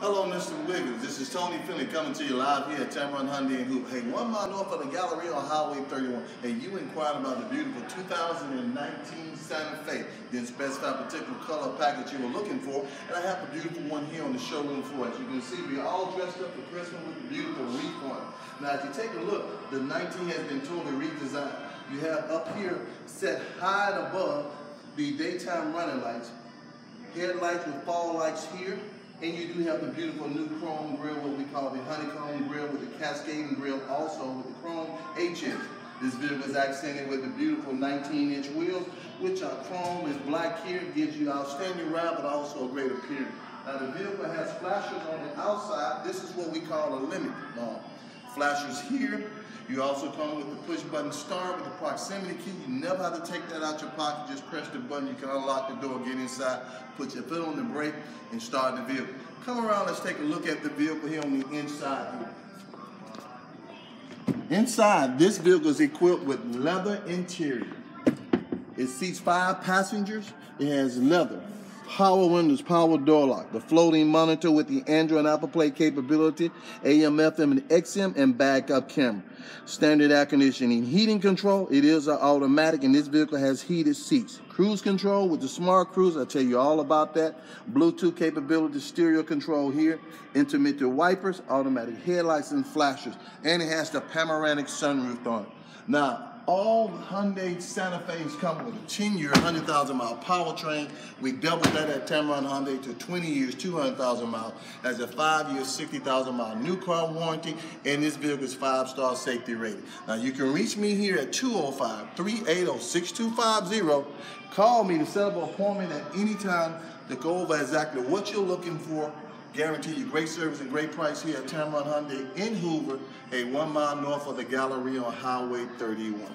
Hello, Mr. Wiggins. This is Tony Finley coming to you live here at Tameron Hyundai in Hoover. Hey, 1 mile north of the Galleria on Highway 31. Hey, you inquired about the beautiful 2019 Santa Fe. Didn't specify a particular color package you were looking for, and I have a beautiful one here on the showroom floor. As you can see, we're all dressed up for Christmas with the beautiful wreath on it. Now, as you take a look, the 19 has been totally redesigned. You have up here set high and above the daytime running lights, headlights with fog lights here. And you do have the beautiful new chrome grille, what we call the honeycomb grille with the cascading grille, also with the chrome HS. This vehicle is accented with the beautiful 19-inch wheels, which are chrome and black here, gives you outstanding ride, but also a great appearance. Now the vehicle has flashers on the outside. This is what we call a limit. Flashers here. You also come with the push button start with the proximity key. You never have to take that out your pocket. Just press the button. You can unlock the door, get inside, put your foot on the brake, and start the vehicle. Come around, let's take a look at the vehicle here on the inside here. Inside, this vehicle is equipped with leather interior. It seats 5 passengers. It has leather, power windows, power door lock, the floating monitor with the Android and Apple Play capability, AM, FM, and XM, and backup camera. Standard air conditioning, heating control. It is an automatic, and this vehicle has heated seats. Cruise control with the smart cruise. I'll tell you all about that. Bluetooth capability, stereo control here, intermittent wipers, automatic headlights and flashers, and it has the panoramic sunroof on it. Now, all Hyundai Santa Fe's come with a 10-year, 100,000-mile powertrain. We doubled that at Tameron Hyundai to 20 years, 200,000 miles. Has a 5-year, 60,000-mile new car warranty, and this vehicle is 5-star safety rated. Now, you can reach me here at 205-380-6250. Call me to set up an appointment at any time to go over exactly what you're looking for. Guarantee you great service and great price here at Tameron Hyundai in Hoover, 1 mile north of the Galleria on Highway 31.